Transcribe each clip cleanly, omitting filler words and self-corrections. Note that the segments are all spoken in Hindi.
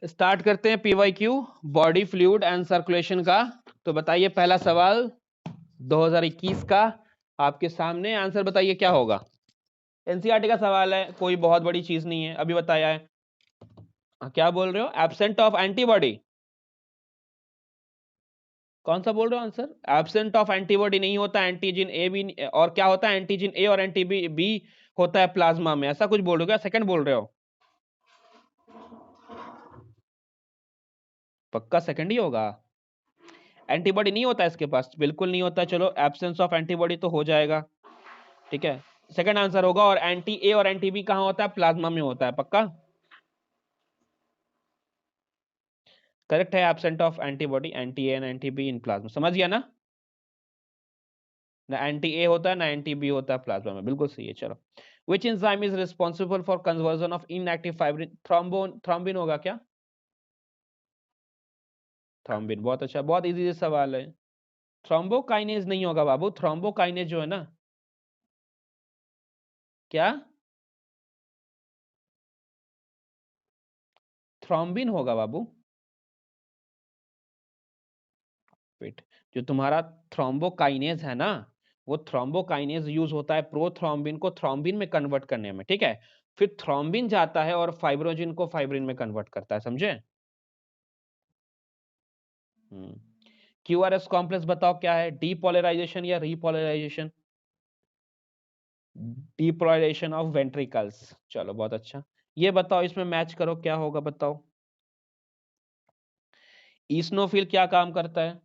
स्टार्ट करते हैं PYQ body fluid and circulation का। तो बताइए पहला सवाल 2021 का आपके सामने, आंसर बताइए क्या होगा। एनसीईआरटी का सवाल है, कोई बहुत बड़ी चीज नहीं है, अभी बताया है। क्या बोल रहे हो? एब्सेंट ऑफ एंटीबॉडी, कौन सा बोल रहे हो आंसर? एब्सेंट ऑफ एंटीबॉडी नहीं होता, एंटीजन ए भी, और क्या होता है? एंटीजन ए और एंटीबी बी होता है प्लाज्मा में, ऐसा कुछ बोल रहे हो क्या? सेकंड बोल रहे हो? पक्का सेकंड ही होगा? एंटीबॉडी नहीं होता इसके पास, बिल्कुल नहीं होता। चलो एब्सेंस ऑफ एंटीबॉडी तो हो जाएगा, ठीक है, सेकंड आंसर होगा। और एंटी ए और एंटी बी कहां होता है? प्लाज्मा में होता है, पक्का करेक्ट है। Absent of antibody, anti A and anti be in plasma, समझ गया ना? ना एंटी ए होता है ना एंटी बी होता है प्लाज्मा में, बिल्कुल सही है। चलो, which enzyme is responsible for conversion of inactive fibrin? Thrombin होगा क्या? थ्रोम्बिन, बहुत अच्छा, बहुत इजी सवाल है। थ्रोम्बोकाइनेज नहीं होगा बाबू, थ्रोम्बोकाइनेज जो है ना, क्या थ्रोम्बिन होगा बाबू। वेट, जो तुम्हारा थ्रोम्बोकाइनेज है ना, वो थ्रोम्बोकाइनेज यूज होता है प्रोथ्रोम्बिन को थ्रोम्बिन में कन्वर्ट करने में, ठीक है। फिर थ्रोम्बिन जाता है और फाइब्रोजिन को फाइब्रिन में कन्वर्ट करता है, समझे? क्यूआरएस कॉम्प्लेक्स बताओ क्या है, डीपोलराइजेशन या रीपोलराइजेशन? Depolarisation of ventricles. चलो बहुत अच्छा, ये बताओ इसमें मैच करो क्या होगा, बताओ। ईस्नोफिल क्या काम करता है?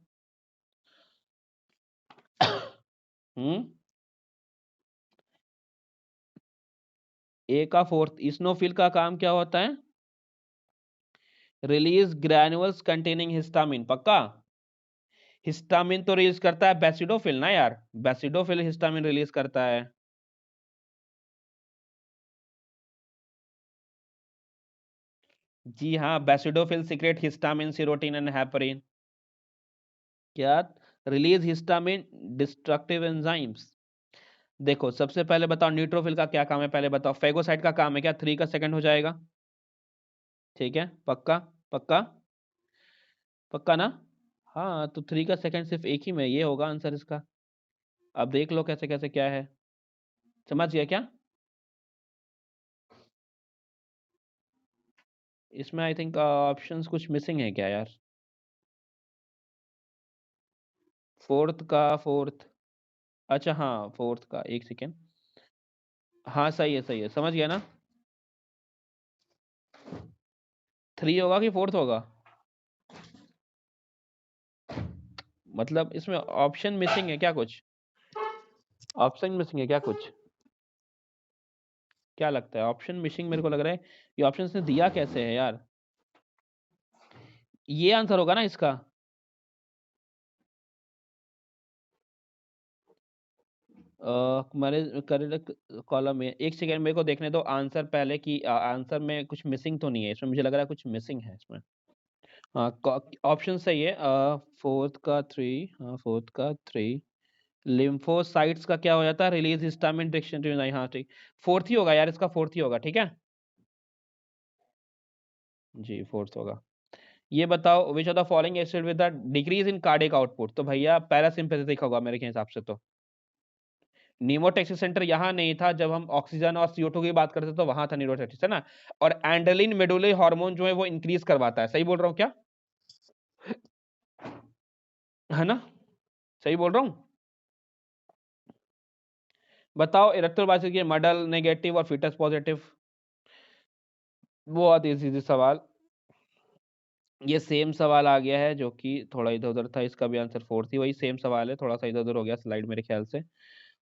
हम्म, ए का फोर्थ, ईस्नोफिल का काम क्या होता है? रिलीज ग्रैन्युल्स कंटेनिंग हिस्टामिन, पक्का। हिस्टामिन तो रिलीज करता है बेसिडोफिल ना यार, बेसिडोफिल हिस्टामिन रिलीज करता है। जी हाँ, बेसिडोफिल secret histamine, serotonin and heparin. क्या? Release histamine destructive enzymes. देखो सबसे पहले बताओ न्यूट्रोफिल का क्या काम है, पहले बताओ। फेगोसाइट का काम है क्या? 3 का सेकंड हो जाएगा, ठीक है, पक्का? पक्का? पक्का ना? हाँ, तो 3 का सेकंड सिर्फ एक ही में, ये होगा आंसर इसका। अब देख लो कैसे कैसे क्या है, समझ गया क्या? इसमें आई थिंक ऑप्शंस कुछ मिसिंग है क्या यार? फोर्थ का फोर्थ, अच्छा हाँ फोर्थ का, एक सेकेंड। हाँ सही है सही है, समझ गया ना? 3 होगा कि फोर्थ होगा? मतलब इसमें ऑप्शन मिसिंग है क्या कुछ? ऑप्शन मिसिंग है क्या कुछ? क्या लगता है ऑप्शन मिसिंग? मेरे को लग रहा है ये ऑप्शन ने दिया कैसे है यार। ये आंसर होगा ना इसका? मेरे करेक्ट कॉलम में, एक सेकेंड मेरे को देखने दो आंसर पहले कि आंसर में कुछ मिसिंग तो नहीं है इसमें, मुझे लग रहा है कुछ मिसिंग है इसमें। हाँ ऑप्शन सही है, फोर्थ का 3, हाँ फोर्थ का 3। लिम्फोसाइट्स का क्या हो जाता है? रिलीज हिस्टामिन डिक्शनरी, हाँ ठीक, फोर्थ ही होगा यार इसका, फोर्थ ही होगा, ठीक है जी, फोर्थ होगा। ये बताओ which of the following acid with the decrease in cardiac output? तो भैया पैरासिम्पैथेटिक होगा मेरे के हिसाब से तो। नीमोटैक्सी सेंटर यहाँ नहीं था, जब हम ऑक्सीजन और CO2 की बात करते तो वहां था नीमोटैक्सी, है ना। और एंड्रेलिन मेडुलरी हार्मोन जो है वो इंक्रीज करवाता है, सही बोल रहा हूँ क्या? है ना, सही बोल रहा हूँ? बताओ इरेक्टोबाइसिस के मॉडल नेगेटिव और फीटस पॉजिटिव। बहुत इजी सवाल, ये सेम सवाल आ गया है जो कि थोड़ा इधर उधर था, इसका भी आंसर फोर्थ ही, वही सेम सवाल है, थोड़ा सा इधर उधर हो गया स्लाइड मेरे ख्याल से।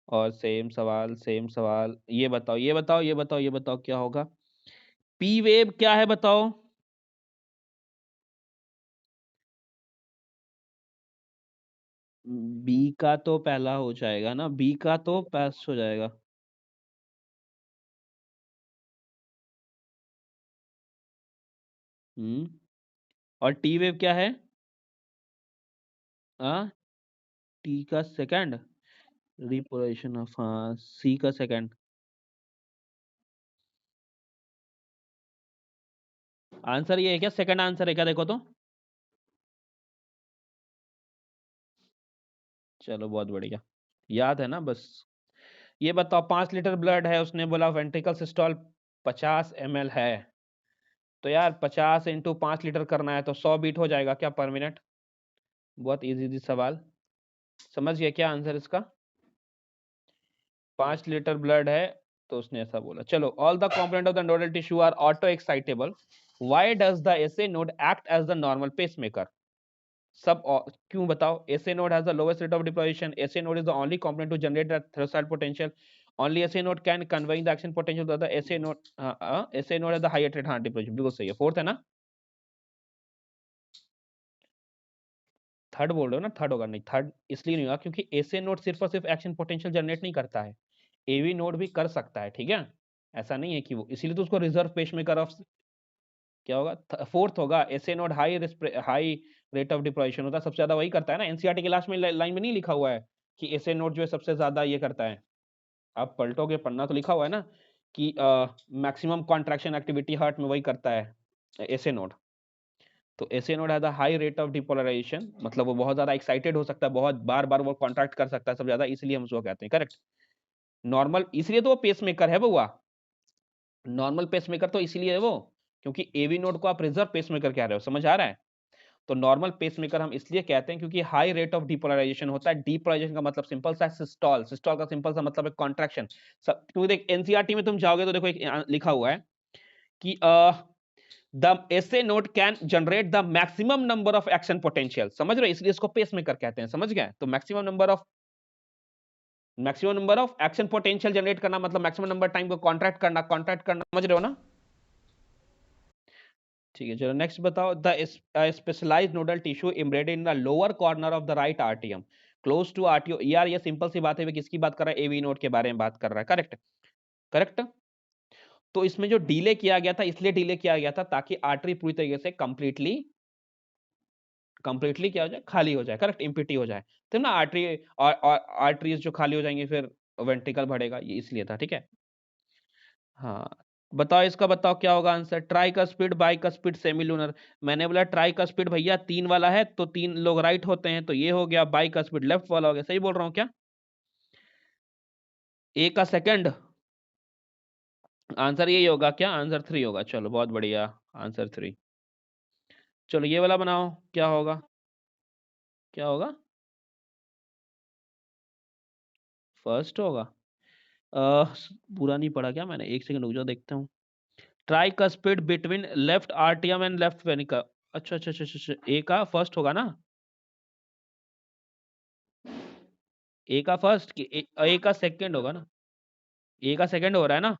और सेम सवाल सेम सवाल, ये बताओ ये बताओ ये बताओ ये बताओ क्या होगा? पी वेव क्या है बताओ? बी का तो पहला हो जाएगा ना, बी का तो पास हो जाएगा। हम्म, और टी वेव क्या है? हाँ, टी का सेकंड, रिपोलेशन ऑफ, हाँ सी का सेकंड। आंसर ये है क्या? सेकंड आंसर है क्या? देखो तो। चलो बहुत बढ़िया, याद है ना बस। ये बताओ 5 लीटर ब्लड है, उसने बोला वेंट्रिकल सिस्टोल 50 ml है, तो यार 50 × 5 लीटर करना है तो 100 बीट हो जाएगा क्या पर मिनट? बहुत इजी सवाल। समझ गया क्या आंसर इसका? 5 लीटर ब्लड है तो उसने ऐसा बोला। चलो, all the component of the nodal tissue are auto excitable, why does the SA node act as the normal pacemaker? सब क्यों बताओ? SA node has the lowest rate of deployation. SA node is the only component to generate the thrust potential. Only SA node can convey the action potential to the SA node. SA node has the highest rate, हाँ deployation बिल्कुल सही है। फोर्थ है ना? थर्ड बोल रहे हो ना? थर्ड होगा नहीं, थर्ड इसलिए नहीं होगा क्योंकि SA नोड सिर्फ और सिर्फ एक्शन पोटेंशियल जनरेट नहीं करता है, AV नोड भी कर सकता है, ठीक है? ऐसा नहीं है कि वो, इसीलिए तो उसको रिजर्व पेसमेकर ऑफ क्या होगा? फोर्थ होगा। SA node high rate of depolarisation होता है, सबसे ज्यादा वही करता है ना। एनसीईआरटी के लास्ट में लाइन में नहीं लिखा हुआ है कि एसए नोड जो है सबसे ज्यादा ये करता है? आप पलटोगे पन्ना तो लिखा हुआ है ना कि मैक्सिमम कॉन्ट्रैक्शन एक्टिविटी हार्ट में वही करता है, एसए नोड। तो SA node has a high rate of depolarisation, मतलब वो बहुत ज्यादा एक्साइटेड हो सकता है, बहुत बार बार वो कॉन्ट्रैक्ट कर सकता है सबसे ज्यादा, इसलिए हम उसको कहते हैं। करेक्ट। नॉर्मल इसलिए तो वो पेसमेकर है बउआ, नॉर्मल पेसमेकर तो इसलिए है वो क्योंकि एवी नोड को आप रिजर्व पेसमेकर कह रहे हो, समझ आ रहा है? तो नॉर्मल पेसमेकर हम इसलिए कहते हैं क्योंकि हाई रेट ऑफ डिपोलराइजेशन होता है। डिपोलराइजेशन का मतलब सिंपल सा सिस्टोल, सिस्टोल का सिंपल सा मतलब है कॉन्ट्रैक्शन। सब क्योंकि देख एनसीईआरटी में तुम जाओगे तो देखो एक लिखा हुआ है कि the SA node can generate the maximum number of action potential, समझ रहे हो? इसलिए इसको पेसमेकर कहते हैं, समझ गए? तो maximum number of action potential generate करना मतलब मैक्सिमम नंबर टाइम को कॉन्ट्रैक्ट करना, समझ रहे हो ना? ठीक है, चलो नेक्स्ट बताओ। The specialised nodal tissue embedded in the lower corner of the right आर्टियम close to RTO. यार ये सिंपल सी बात है, किसकी बात कर रहा है? एवी नोड के बारे में बात कर रहा है। Correct, correct. तो इसमें जो डिले किया गया था, इसलिए डिले किया गया था ताकि आर्टरी पूरी तरीके से कंप्लीटली क्या हो जाए? खाली हो जाए। करेक्ट, इम्पिटी हो जाए। तो ना आर्टरीज जो खाली हो जाएंगे फिर वेंट्रिकल बढ़ेगा, ये इसलिए था। ठीक है, हाँ। बताओ इसका, बताओ क्या होगा आंसर? ट्राई का स्पीड, बाई का स्पीड, सेमी लूनर। मैंने बोला ट्राई का स्पीड भैया 3 वाला है तो 3 लोग राइट होते हैं, तो ये हो गया। बाई का स्पीड लेफ्ट वाला हो गया। सही बोल रहा हूँ क्या? ए का सेकंड आंसर यही होगा क्या? आंसर 3 होगा। चलो बहुत बढ़िया, आंसर 3। चलो ये वाला बनाओ, क्या होगा? क्या होगा? फर्स्ट होगा। पूरा नहीं पढ़ा क्या मैंने? एक सेकंड रुक जाओ, देखता हूँ। ट्राई का स्पीड बिटवीन लेफ्ट आर्टियम एंड लेफ्ट वेनिका। अच्छा अच्छा अच्छा अच्छा, ए का फर्स्ट होगा ना? ए का फर्स्ट कि ए का सेकंड होगा ना? ए का सेकंड हो रहा है ना?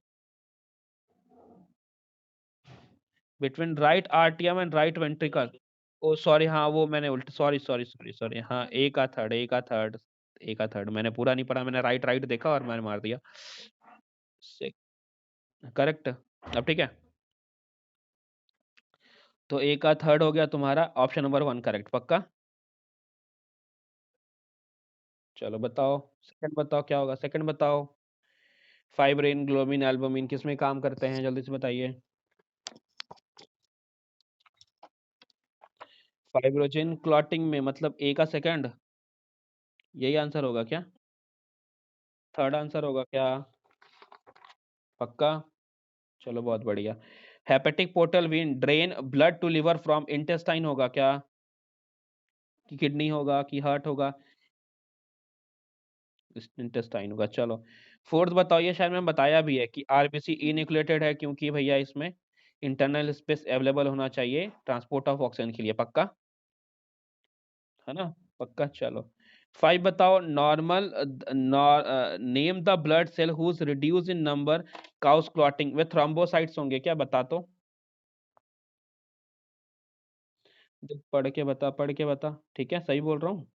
बिटवीन राइट आर्टियम and right ventricle. Oh sorry, हाँ वो मैंने उल्टा, सॉरी सॉरी सॉरी सॉरी, हाँ ए का थर्ड, ए का थर्ड, ए का थर्ड। मैंने पूरा नहीं पढ़ा, मैंने राइट राइट देखा और मैंने मार दिया। करेक्ट। अब ठीक है, तो ए का थर्ड हो गया तुम्हारा, ऑप्शन नंबर 1 करेक्ट, पक्का? चलो बताओ सेकंड, बताओ क्या होगा सेकंड, बताओ। फाइब्रिन, ग्लोबिन, एल्बुमिन किस में काम करते हैं? जल्दी से बताइए। फाइब्रोजिन क्लॉटिंग में, मतलब ए का सेकंड, यही आंसर होगा क्या? थर्ड आंसर होगा क्या? पक्का? चलो बहुत बढ़िया। Hepatic portal vein drain blood to liver from intestine होगा क्या? कि किडनी होगा कि हार्ट होगा? इंटेस्टाइन होगा। चलो फोर्थ बताओ। ये शायद मैंने बताया भी है कि आरबीसी इन्यूक्लिएटेड है क्योंकि भैया इसमें इंटरनल स्पेस अवेलेबल होना चाहिए ट्रांसपोर्ट ऑफ ऑक्सीजन के लिए, पक्का? है ना? पक्का। चलो 5 बताओ। Normal name the blood cell whose reduce in number cause clotting with thrombocytes होंगे क्या? बता तो। पढ़ के बता, पढ़ के बता। ठीक है, सही बोल रहा हूँ?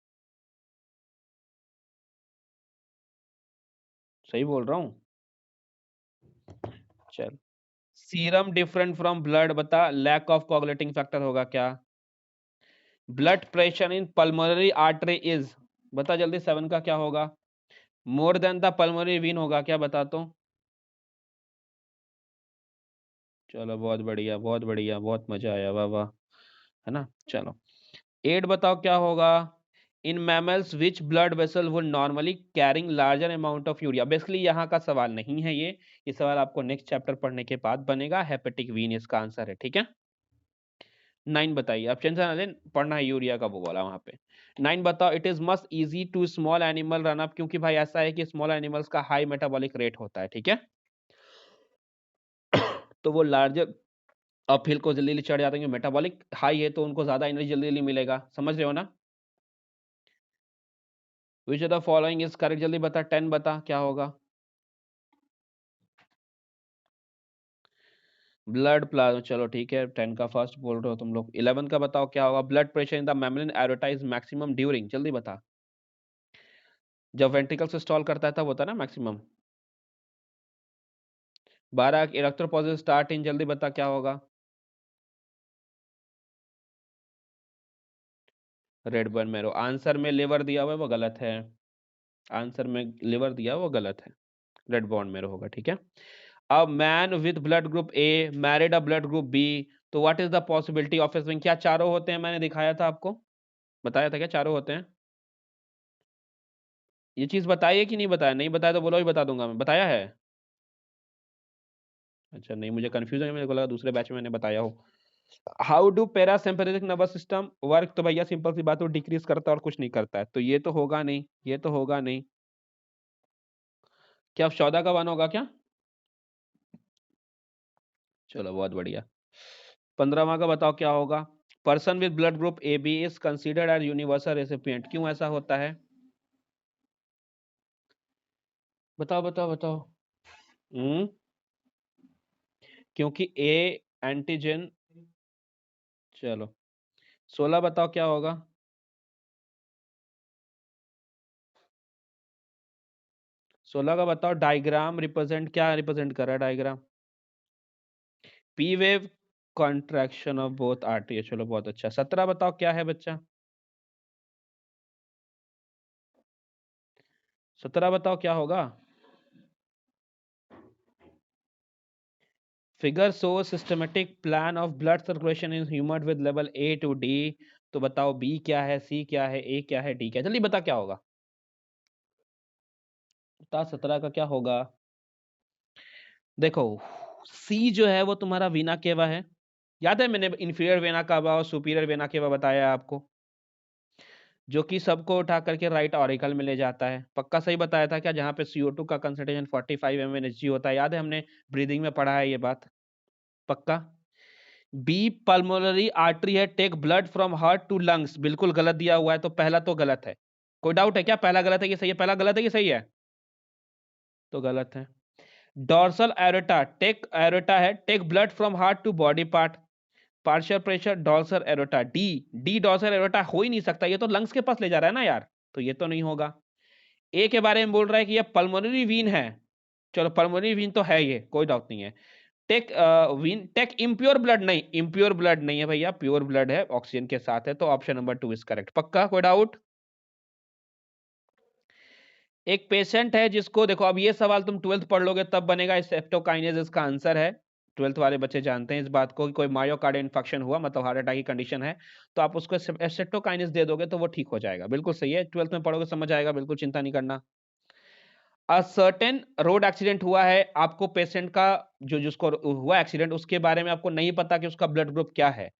सही बोल रहा हूँ? चल, सीरम डिफरेंट फ्रॉम ब्लड बता। लैक ऑफ कोगुलेटिंग फैक्टर होगा क्या? Blood pressure in pulmonary artery is, बता जल्दी। 7 का क्या होगा? More than the pulmonary Wien होगा क्या? बता तो। चलो बहुत बढ़िया, बहुत बढ़िया, बहुत मजा आया, वाह वाह, है ना। चलो 8 बताओ क्या होगा। In mammals which blood vessel would normally carrying larger amount of urea. Basically यहाँ का सवाल नहीं है ये सवाल आपको नेक्स्ट चैप्टर पढ़ने के बाद बनेगा। हेपेटिक वीन इसका आंसर है, ठीक है। 9 बताइए, आप टेंशन ना लें, पढ़ना है यूरिया का वो बोला वहां पे। 9 बताओ, it is must easy to small animal run up, क्योंकि भाई ऐसा है कि स्मॉल एनिमल्स का हाई मेटाबॉलिक रेट होता है, ठीक है। तो वो लार्जर अपहिल को जल्दी जल्दी चढ़ जाते हैं, मेटाबॉलिक हाई है तो उनको ज्यादा एनर्जी जल्दी जल्दी मिलेगा, समझ रहे हो ना। विच of the following is correct, जल्दी बता। 10 बता क्या होगा। ब्लड प्लाज्मा, चलो ठीक है, 10 का फर्स्ट बोल रहे हो तुम लोग। 11 का बताओ क्या होगा। Blood pressure in the membrane aorta is maximum during, जल्दी बता। जब वेंट्रिकल से स्टॉल करता है तब होता है ना मैक्सिमम। 12 इलेक्ट्रोपोजेस स्टार्ट इन, जल्दी बता क्या होगा। रेड बर्न मेरो, आंसर में लिवर दिया हुआ है वो गलत है। आंसर में लिवर दिया वो गलत है, रेड बॉन्ड मेरो होगा, ठीक है। अब man with blood group A married a blood group B, तो what is the possibility of swing, क्या चारों होते हैं, मैंने दिखाया था आपको, बताया था क्या चारों होते हैं। ये चीज बताइए कि नहीं बताया, नहीं बताया तो बोलो, ही बता दूंगा मैं, बताया है। अच्छा नहीं, मुझे कंफ्यूजन है, मेरे को लगा दूसरे बैच में मैंने बताया हो। How do parasympathetic nervous system work, तो भैया सिंपल सी बात, वो डिक्रीज करता है और कुछ नहीं करता है, तो ये तो होगा नहीं, ये तो होगा नहीं। क्या अब 14 का 1 होगा क्या। चलो बहुत बढ़िया। 15वां का बताओ क्या होगा। Person with blood group A B is considered as universal recipient, क्यों ऐसा होता है। बताओ बताओ बताओ। हम्म, क्योंकि ए एंटीजन। चलो 16 बताओ क्या होगा। 16 का बताओ, डायग्राम रिप्रेजेंट, क्या रिप्रेजेंट कर रहा है diagram. P wave contraction of both artery, चलो बहुत अच्छा। 17 बताओ क्या है बच्चा। 17 बताओ क्या होगा। Figure show systematic plan of blood circulation in human with level A to D, तो बताओ बी क्या है, सी क्या है, ए क्या है, डी क्या है, जल्दी बता क्या होगा। बता 17 का क्या होगा। देखो सी जो है वो तुम्हारा वीना केवा है, याद है मैंने इंफीरियर वेना कावा और सुपीरियर वेना केवा बताया आपको, जो कि सबको उठा करके राइट ऑरिकल में ले जाता है। पक्का सही बताया था क्या, जहां पे CO2 का कंसंट्रेशन 45 mMHg होता है, याद है हमने ब्रीदिंग में पढ़ा है ये बात। पक्का। बी पल्मोनरी आर्टरी है, take blood from heart to lungs, बिल्कुल गलत दिया हुआ है, तो पहला तो गलत है। कोई डाउट है क्या, पहला गलत है कि सही है, पहला गलत है कि सही है, तो गलत है। डॉर्सल एरोटा, टेक एरोटा है, take blood from heart to body part, partial pressure dorsal aorta, D D dorsal aorta हो ही नहीं सकता, ये तो लंग्स के पास ले जा रहा है ना यार, तो ये तो नहीं होगा। ए के बारे में बोल रहा है कि ये पल्मोनरी वीन है, चलो पल्मोनरी वीन तो है, ये कोई डाउट नहीं है। Take vein, take impure blood, नहीं इम्प्योर ब्लड नहीं है भैया, प्योर ब्लड है, ऑक्सीजन के साथ है, तो ऑप्शन नंबर 2 इज करेक्ट। पक्का, कोई डाउट। एक पेशेंट है जिसको, देखो अब ये सवाल तुम 12th पढ़ लोगे तब बनेगा, स्ट्रेप्टोकाइनेस इसका आंसर है। 12th वाले बच्चे जानते हैं इस बात को कि कोई मायोकार्डियल इन्फेक्शन हुआ मतलब हार्ट अटैक की कंडीशन है, तो आप उसको स्ट्रेप्टोकाइनेस दे दोगे तो वो ठीक हो जाएगा, बिल्कुल सही है, 12th में पढ़ोगे समझ आएगा, बिल्कुल चिंता नहीं करना। अ सर्टेन रोड एक्सीडेंट हुआ है, आपको पेशेंट का जो जिसको हुआ एक्सीडेंट उसके बारे में आपको नहीं पता कि उसका ब्लड ग्रुप क्या है,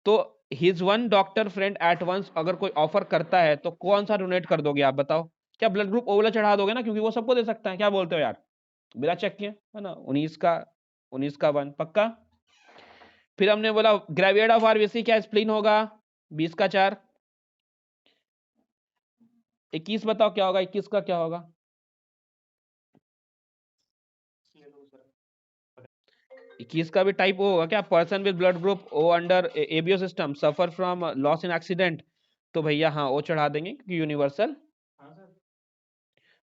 तो his one doctor friend at once अगर कोई ऑफर करता है तो कौन सा डोनेट कर दोगे आप बताओ। क्या ब्लड ग्रुप ओ वाला चढ़ा दोगे ना, क्योंकि वो सबको दे सकता है, क्या बोलते हो यार, बिना चेक किए, है ना। 19 का 1 पक्का। फिर हमने बोला ग्रेविएट ऑफ आरबीसी क्या स्प्लीन होगा, 20 का 4। 21 बताओ क्या होगा, 21 का क्या होगा। 21 का भी टाइप ओ होगा क्या, person with blood group O under ABO system suffer from loss in accident, तो भैया हाँ ओ चढ़ा देंगे क्योंकि यूनिवर्सल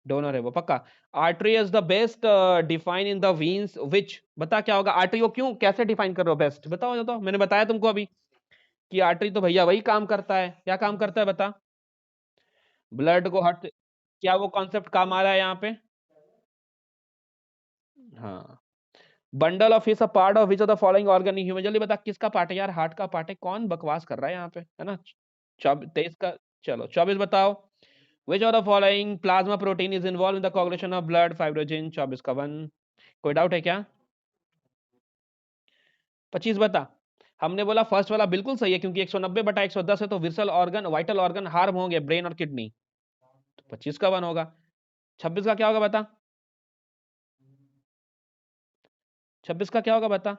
डोनर है वो, पक्का। Artery is the best define in the veins which, बता क्या होगा, आर्टरी को क्यों कैसे डिफाइन कर रहे हो बेस्ट, बताओ बताओ, मैंने बताया तुमको अभी कि आर्टरी तो भैया वही काम करता है, क्या काम करता है बता। ब्लड को हट, क्या वो कॉन्सेप्ट काम आ रहा है यहाँ पे। हाँ bundle of his a part of which of the following organ in human, जल्दी बता किसका पार्ट है यार, हार्ट का पार्ट है, कौन बकवास कर रहा है यहाँ पे, है ना। 23 का, चलो 24 बताओ, which of the following plasma protein is involve in the coagulation of blood, fibrinogen. 24 का 1, कोई डाउट है क्या? 25 बता। हमने बोला फर्स्ट वाला बिल्कुल सही है, क्योंकि 190/110 है, तो विर्सल ऑर्गन, वाइटल ऑर्गन हार्म होंगे, ब्रेन और किडनी, तो 25 का 1 होगा। 26 का क्या होगा बता, 26 का क्या होगा बता,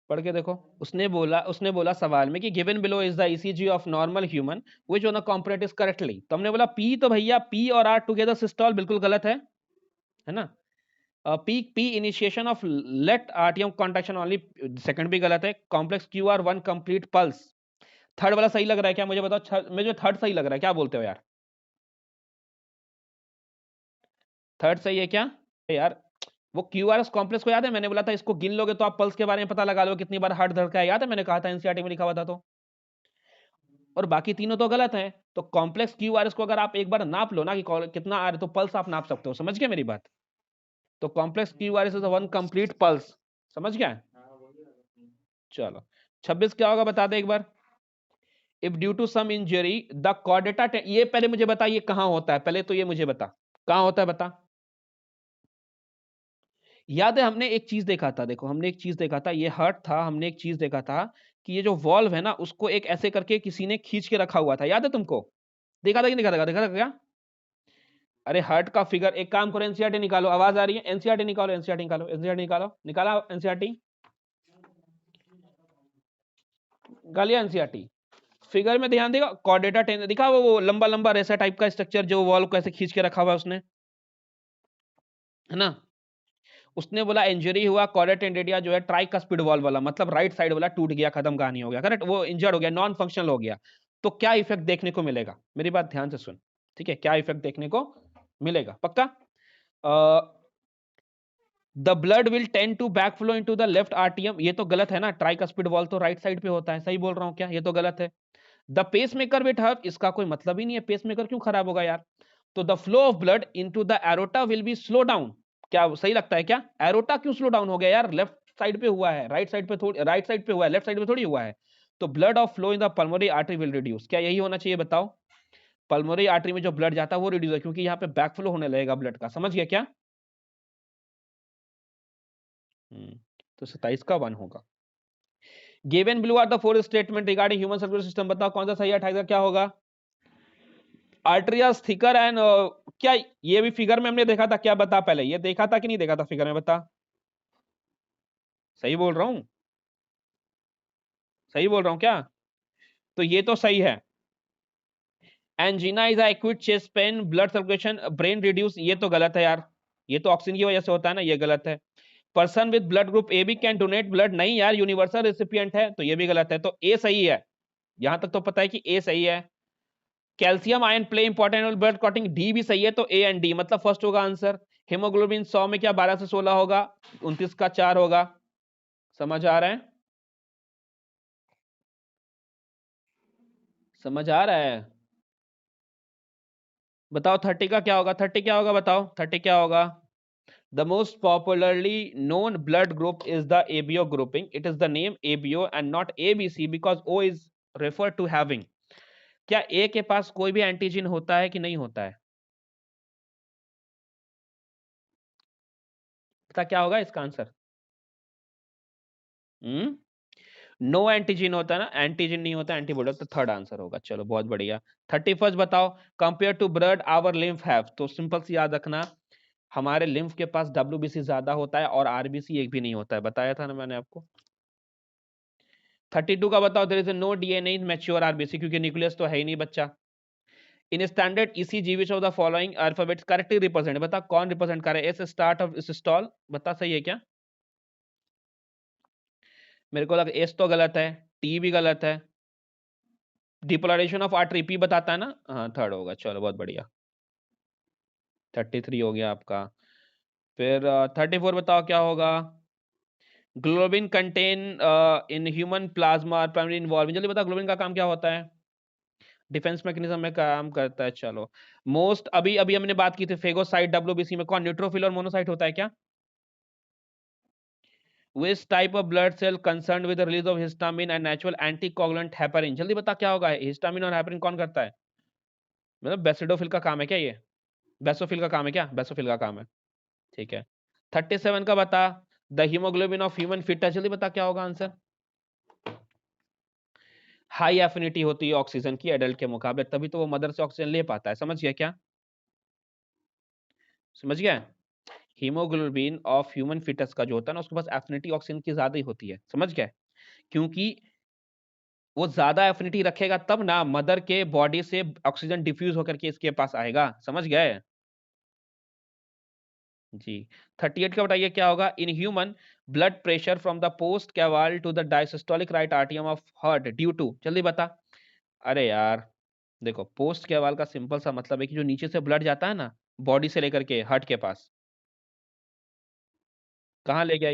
पढ़ के देखो। उसने बोला सवाल में कि given below is the ECG of normal human which one component is correctly, तो हमने बोला पी, तो भैया पी और आर टुगेदर सिस्टोल बिल्कुल गलत है ना। पी इनिशिएशन ऑफ लेट आरटीएम कॉन्ट्रैक्शन ओनली, सेकंड भी गलत है। Complex Q R 1 complete pulse, third वाला सही लग रहा है क्या, मुझे बताओ, मुझे थर्ड सही लग रहा है, क्या बोलते हो यार, थर्ड सही है क्या? यार वो क्यूआरएस कॉम्प्लेक्स को याद है, मैंने बोला था इसको गिन लोगे तो आप पल्स के बारे में पता लगा लो कितनी बार हार्ट धड़का है, याद है मैंने कहा था, एनसीईआरटी में लिखा हुआ था तो। और बाकी तीनों तो गलत है, तो कॉम्प्लेक्स क्यूआरएस को अगर आप एक बार नाप लो ना कि कितना आ रहा है, तो पल्स आप नाप सकते हो, समझ गए मेरी बात। तो complex QRS is one complete pulse, समझ गया। चलो 26 क्या होगा बता दे एक बार। If due to some injury the chordata, ये पहले मुझे बता ये कहां होता है, पहले तो ये मुझे बता कहां होता है, बता। याद है हमने एक चीज देखा था, देखो हमने एक चीज देखा था, ये हर्ट था, हमने एक चीज देखा था कि ये जो वॉल्व है ना उसको एक ऐसे करके किसी ने खींच के रखा हुआ था, याद है तुमको, देखा था कि नहीं देखा था, देखा था क्या? अरे हर्ट का फिगर, एक काम करो एनसीईआरटी निकालो, आवाज आ रही है, एनसीईआरटी निकालो, एनसीईआरटी निकालो, एनसीईआरटी निकालो, निकाला एनसीईआरटी, गालिया एनसीईआरटी। फिगर में ध्यान देगा, कॉर्डेटा टेन दिखा, वो लंबा लंबा रेसा टाइप का स्ट्रक्चर जो वॉल्व को ऐसे खींच के रखा हुआ है उसने, है ना। उसने बोला इंजरी हुआ कॉर्डेट टेंडेडिया जो है ट्राइकस्पिड वॉल्व वाला, मतलब राइट साइड वाला टूट गया, खत्म कहानी हो गया, करेक्ट, वो इंजर्ड हो गया, नॉन फंक्शनल हो गया। तो क्या इफेक्ट देखने को मिलेगा, मेरी बात ध्यान से सुन, ठीक है, क्या इफेक्ट देखने को मिलेगा पक्का। The blood will tend to backflow into the left आरटीएम, ये तो गलत है ना, ट्राइकस्पिड वॉल्व तो राइट साइड पे होता है, सही बोल रहा हूं क्या, ये तो गलत है। द पेसमेकर विल हैव, इसका कोई मतलब ही नहीं है, पेसमेकर क्यों खराब होगा यार। तो the flow of blood into the aorta will be slow down, क्या सही लगता है क्या? एरोटा क्यों स्लो डाउन हो गया यार, लेफ्ट साइड पे हुआ है, राइट साइड पे थोड़ी, राइट साइड पे हुआ है, लेफ्ट साइड पे थोड़ी हुआ है। तो blood of flow in the pulmonary artery will reduce, क्या यही होना चाहिए बताओ? पल्मोनरी आर्टरी में जो ब्लड जाता है वो रिड्यूस है, क्योंकि यहाँ पे बैकफ्लो होने लगेगा ब्लड का, समझ गया क्या? तो 27 का 1 होगा। Given below are the four statement regarding human circulatory system, बताओ कौन सा सही है, 28 का क्या होगा? आर्टरियास थिकर एंड, क्या ये भी फिगर में हमने देखा था क्या, बता पहले, ये देखा था कि नहीं देखा था फिगर में, बता। सही बोल रहा हूं, सही बोल रहा हूं क्या? तो ये तो सही है। Angina is acute chest pain, blood circulation, brain reduce, ये तो गलत है यार, ये तो ऑक्सीजन की वजह से होता है ना, ये गलत है। Person with blood group A B can donate blood, नहीं यार, यूनिवर्सल रेसिपिएंट है, तो ये भी गलत है, तो ए सही है, यहां तक तो पता है कि ए सही है। Calcium ion play important role blood clotting, D भी सही है, तो ए एंड डी मतलब फर्स्ट होगा आंसर। हेमोग्लोबिन 100 में क्या 12 से 16 होगा, 29 का 4 होगा, समझ आ रहा है, समझ आ रहा है। बताओ 30 का क्या होगा, 30 क्या होगा बताओ, 30 क्या होगा? The most popularly known blood group is the ABO grouping. It is the name ABO and not ABC because O is referred to having. क्या A के पास कोई भी एंटीजन होता है कि नहीं होता है? पता क्या होगा इसका आंसर? नो एंटीजन होता है ना, एंटीजन नहीं होता, एंटीबॉडी, तो थर्ड आंसर होगा, चलो बहुत बढ़िया। 31 बताओ, compare to blood our lymph have, तो सिंपल सी याद रखना, हमारे लिम्फ के पास डब्ल्यूबीसी ज्यादा होता है और आरबीसी एक भी नहीं होता है, बताया था ना मैंने आपको। 32 का बताओ, there is no DNA in mature RBC, क्योंकि न्यूक्लियस तो है ही नहीं बच्चा। In standard ECG which of the following alphabets correctly represent, बता कौन रिप्रेजेंट कर रहा है, एस स्टार्ट ऑफ सिस्टोल, बता सही है क्या? मेरे को लगा एस तो गलत है, टी भी गलत है, डिपोलराइजेशन ऑफ आर्टरी पी बताता है ना, हाँ थर्ड होगा, चलो बहुत बढ़िया। 33 हो गया आपका। फिर 34 बताओ क्या होगा? Globin contain in human plasma primary involve, जल्दी बता ग्लोबिन का काम क्या होता है? डिफेंस मैकेनिज्म में काम करता है। चलो, मोस्ट अभी अभी हमने बात की थी फेगोसाइट डब्ल्यूबीसी में कौन न्यूट्रोफिल और मोनोसाइट होता है क्या? Which type of blood cell concerned with the release of histamine and natural anticoagulant heparin? जल्दी बता क्या होगा, हिस्टामिन और हेपरिन कौन करता है? मतलब बेसिडोफिल का काम है क्या ये? बेसोफिल का काम है क्या? बेसोफिल का काम है। ठीक है, 37 का बता। The haemoglobin of human foetus, जल्दी बता क्या होगा आंसर? हाई एफिनिटी होती है ऑक्सीजन की एडल्ट के मुकाबले, तभी तो वो मदर से ऑक्सीजन ले पाता है। समझ गया क्या? समझ गया? हीमोग्लोबिन ऑफ ह्यूमन फिटस का जो होता है ना, उसके पास एफिनिटी ऑक्सीजन की ज्यादा ही होती है। समझ गया? क्योंकि वो ज्यादा एफिनिटी रखेगा तब ना मदर के बॉडी से ऑक्सीजन डिफ्यूज होकर के इसके पास आएगा। समझ गए? जी। 38 का बताइए क्या होगा? In human blood pressure from the post caval to the diastolic right आर्टियम ऑफ हार्ट ड्यू टू, जल्दी बता। अरे यार देखो, पोस्ट कैवाल का सिंपल सा मतलब है कि जो नीचे से ब्लड जाता है ना बॉडी से लेकर के हार्ट के पास, कहाँ ले गया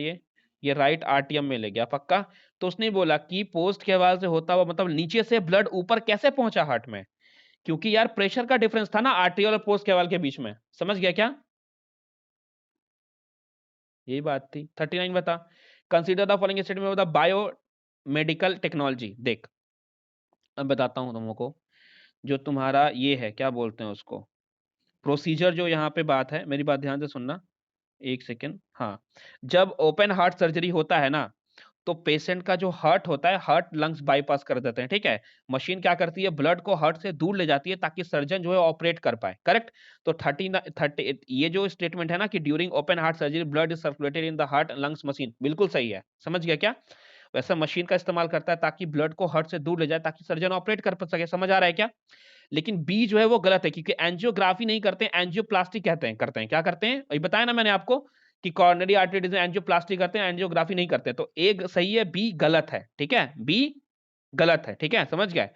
ये राइट आर्टियम में ले गया पक्का। तो उसने बोला कि पोस्ट कैवाल से होता हुआ मतलब नीचे से ब्लड ऊपर कैसे पहुंचा हार्ट में, क्योंकि यार प्रेशर का डिफरेंस था ना आर्टियल और पोस्ट कैवाल के बीच में। समझ गया क्या? यही बात थी। 39 बता। Consider the following statement of the bio medical technology. देख अब बताता हूं तुमको, जो तुम्हारा ये है क्या बोलते हैं उसको, प्रोसीजर जो यहाँ पे बात है, मेरी बात ध्यान से सुनना। एक सेकेंड, हाँ। जब ओपन हार्ट सर्जरी होता है ना, तो पेशेंट का जो हार्ट होता है, हार्ट लंग्स बाईपास कर देते हैं। ठीक है, मशीन क्या करती है, ब्लड को हार्ट से दूर ले जाती है ताकि सर्जन जो है ऑपरेट कर पाए। करेक्ट। तो 30 ये जो स्टेटमेंट है ना कि during open heart surgery blood is circulated in the heart lungs machine, बिल्कुल सही है। समझ गया क्या? वैसा मशीन का इस्तेमाल करता है ताकि ब्लड को हार्ट से दूर ले जाए ताकि सर्जन ऑपरेट कर सके। समझ आ रहा है क्या? लेकिन बी जो है वो गलत है, क्योंकि एंजियोग्राफी नहीं करते हैं, एंजियोप्लास्टी कहते हैं। करते हैं क्या करते हैं, अभी बताया ना मैंने आपको कि कॉर्नरी आर्टरी डिजीज एंजियोप्लास्टी करते हैं, एंजियोग्राफी नहीं करते। तो ए सही है, बी गलत है। ठीक है, बी गलत है। ठीक है, समझ गए?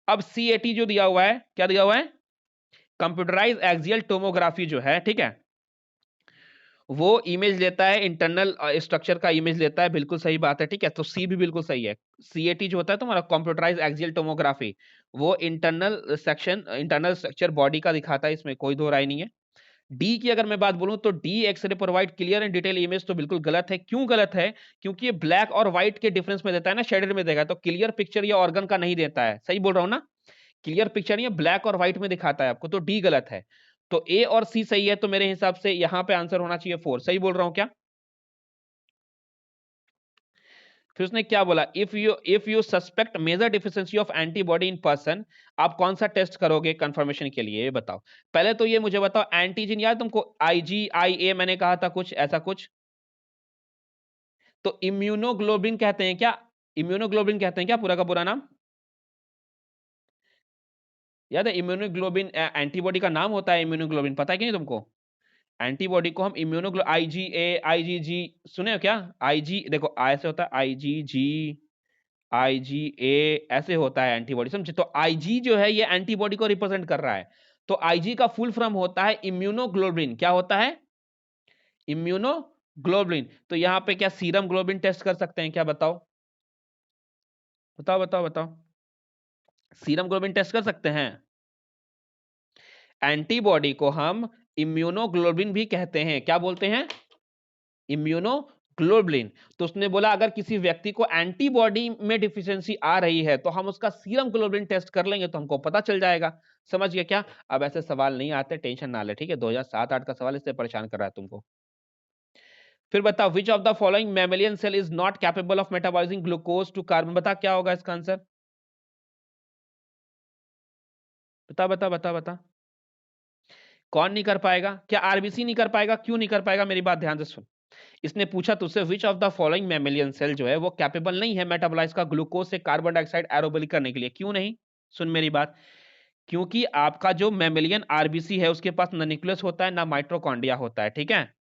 अब सीएटी जो दिया हुआ है, क्या दिया हुआ है? कंप्यूटराइज एक्सियल टोमोग्राफी जो है, ठीक है, वो इमेज लेता है, इंटरनल स्ट्रक्चर का इमेज लेता है। बिल्कुल सही बात है। ठीक है, तो सी भी बिल्कुल सही है। सीएटी जो होता है तुम्हारा कंप्यूटराइज एक्सियल टोमोग्राफी, वो इंटरनल स्ट्रक्चर बॉडी का दिखाता है, इसमें कोई दो राय नहीं है। डी की अगर मैं बात बोलूं तो D X-ray provide clear and detail image, तो बिल्कुल गलत है। क्यों गलत है? क्योंकि ये ब्लैक और व्हाइट के डिफरेंस में देता है ना, शेडेड में देगा, तो क्लियर पिक्चर ये ऑर्गन का नहीं देता है। सही बोल रहा हूं ना? क्लियर पिक्चर ये ब्लैक और व्हाइट में दिखाता है आपको, तो डी गलत है। तो ए और सी सही है, तो मेरे हिसाब से यहां पे आंसर होना चाहिए 4। सही बोल रहा हूं क्या? फिर उसने क्या बोला, if you suspect major deficiency of antibody in person, आप कौन सा टेस्ट करोगे कंफर्मेशन के लिए, ये बताओ। पहले तो ये मुझे बताओ, एंटीजन याद तुमको, IgIA मैंने कहा था कुछ ऐसा कुछ, तो इम्यूनोग्लोबिन कहते हैं क्या? इम्यूनोग्लोबिन कहते हैं क्या पूरा का पूरा नाम? याद है इम्यूनोग्लोबिन एंटीबॉडी का नाम होता है इम्यूनोग्लोबिन, पता है कि नहीं तुमको? एंटीबॉडी को हम इम्यूनोग्लो IgA IgG, सुने हो क्या? IG देखो, आई से होता है IgG, IgA ऐसे होता है एंटीबॉडी, समझे? तो IG जो है ये एंटीबॉडी को रिप्रेजेंट कर रहा है। तो IG का फुल फॉर्म होता है इम्यूनोग्लोबिन। क्या होता है? इम्यूनोग्लोबिन। तो यहां पे क्या सीरम ग्लोबिन टेस्ट कर सकते हैं क्या? बताओ बताओ बताओ बताओ, सीरम ग्लोबिन टेस्ट कर सकते हैं? एंटीबॉडी को हम इम्यूनोग्लोबिन भी कहते हैं। क्या बोलते हैं? इम्यूनोग्लोबुलिन। तो उसने बोला अगर किसी व्यक्ति को एंटीबॉडी में डिफिशियंसी आ रही है तो हम उसका सीरम ग्लोबुलिन टेस्ट कर लेंगे तो हमको पता चल जाएगा। समझ गया क्या? अब ऐसे सवाल नहीं आते, टेंशन ना ले। ठीक है, 2007-8 का सवाल इससे परेशान कर रहा है तुमको। फिर बताओ, which of the following mammalian cell is not capable of metabolising glucose to carbon, बता क्या होगा इसका आंसर? बता बता बता बता, कौन नहीं कर पाएगा? क्या आरबीसी नहीं कर पाएगा? क्यों नहीं कर पाएगा, मेरी बात ध्यान से सुन। इसने पूछा तुझसे which of the following mammalian cell जो है वो कैपेबल नहीं है मेटाबोलाइज का ग्लूकोज से कार्बन डाइऑक्साइड एरोबिक करने के लिए। क्यों नहीं? सुन मेरी बात, क्योंकि आपका जो मैमेलियन आरबीसी है उसके पास ना न्यूक्लियस होता है ना माइटोकॉन्ड्रिया होता है। ठीक है,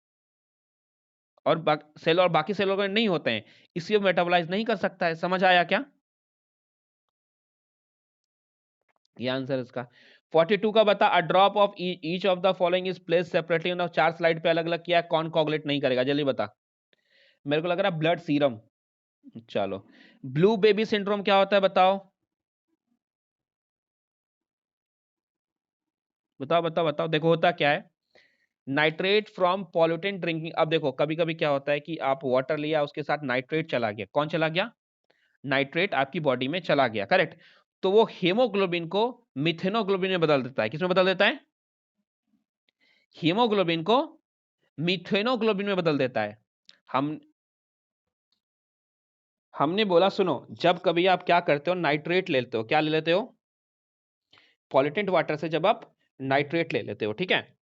और सेल और बाकी सेल ऑर्गन नहीं होते हैं, इसलिए मेटाबोलाइज नहीं कर सकता है। समझ आया क्या? ये आंसर इसका। 42 का बता, a drop of each of the following is place separately on the, चार स्लाइड पे अलग अलग किया है, कौन कोगुलेट नहीं करेगा, जल्दी बता। मेरे को लग रहा है ब्लड सीरम। चलो, ब्लू बेबी सिंड्रोम क्या होता है बताओ? बताओ बताओ बताओ। देखो होता क्या है, नाइट्रेट फ्रॉम पॉल्यूटेंट ड्रिंकिंग। अब देखो कभी कभी क्या होता है कि आप वाटर लिया, उसके साथ नाइट्रेट चला गया। कौन चला गया? नाइट्रेट आपकी बॉडी में चला गया, करेक्ट। तो वो हेमोग्लोबिन को मिथेनोग्लोबिन में बदल देता है। किसमें बदल देता है? हीमोग्लोबिन को मिथेनोग्लोबिन में बदल देता है। हमने बोला सुनो, जब कभी आप क्या करते हो, नाइट्रेट लेते हो, क्या ले लेते हो? पॉल्यूटेंट वाटर से जब आप नाइट्रेट ले लेते हो, ठीक है,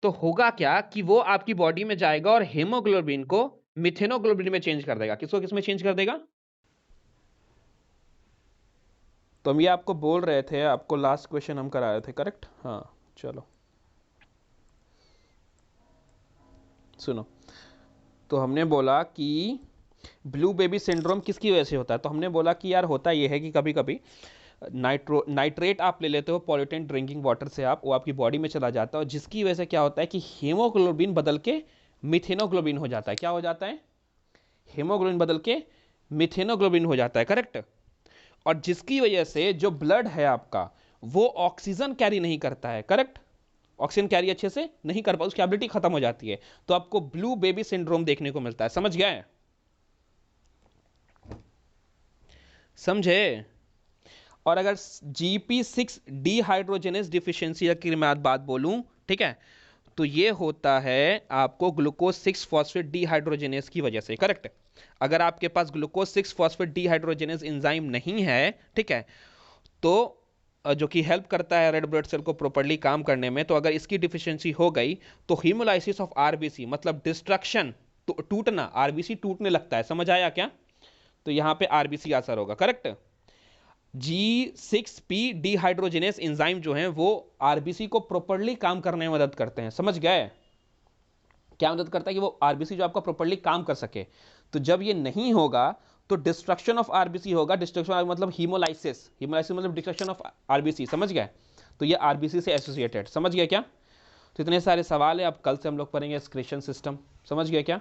तो होगा क्या कि वो आपकी बॉडी में जाएगा और हेमोग्लोबिन को मिथेनोग्लोबिन में चेंज कर देगा। किसको किसमें चेंज कर देगा? तो हम ये आपको बोल रहे थे, आपको लास्ट क्वेश्चन हम करा रहे थे, करेक्ट? हाँ चलो सुनो। तो हमने बोला कि ब्लू बेबी सिंड्रोम किसकी वजह से होता है। तो हमने बोला कि यार होता यह है कि कभी कभी नाइट्रेट आप ले लेते हो पॉल्यूटेंट ड्रिंकिंग वाटर से, आप वो आपकी बॉडी में चला जाता है, और जिसकी वजह से क्या होता है कि हीमोग्लोबिन बदल के मिथेनोग्लोबिन हो जाता है। क्या हो जाता है? हीमोग्लोबिन बदल के मिथेनोग्लोबिन हो जाता है, करेक्ट। और जिसकी वजह से जो ब्लड है आपका, वो ऑक्सीजन कैरी नहीं करता है, करेक्ट। ऑक्सीजन कैरी अच्छे से नहीं कर पाता, उसकी एबिलिटी खत्म हो जाती है। तो आपको ब्लू बेबी सिंड्रोम देखने को मिलता है। समझ गए? समझे? और अगर GP6 डिहाइड्रोजनेस डिफिशियंसी की मैं बात बोलूं, ठीक है, तो ये होता है आपको ग्लूकोज 6 फॉस्फेट डिहाइड्रोजनेस की वजह से, करेक्ट। अगर आपके पास ग्लूकोज 6 फॉस्फेट डिहाइड्रोजनेस एंजाइम नहीं है, ठीक है, तो जो कि हेल्प करता है रेड ब्लड सेल को प्रॉपर्ली काम करने में, तो अगर इसकी डिफिशियंसी हो गई तो हीमोलाइसिस ऑफ आरबीसी, मतलब डिस्ट्रक्शन, तो टूटना, आरबीसी टूटने लगता है। समझ आया क्या? तो यहां पे आरबीसी असर होगा, करेक्ट। G6P डिहाइड्रोजिनेस एंजाइम जो है वो आरबीसी को प्रॉपर्ली काम करने में मदद करते हैं। समझ गए? क्या मदद करता है कि वो आरबीसी जो आपका प्रॉपर्ली काम कर सके। तो जब ये नहीं होगा तो डिस्ट्रक्शन ऑफ आरबीसी होगा। डिस्ट्रक्शन मतलब हीमोलाइसिस, हीमोलाइसिस मतलब डिस्ट्रक्शन ऑफ आरबीसी। समझ गए? तो ये आरबीसी से एसोसिएटेड। समझ गए क्या? तो इतने सारे सवाल है, अब कल से हम लोग पढ़ेंगे एक्सक्रीशन सिस्टम। समझ गए क्या?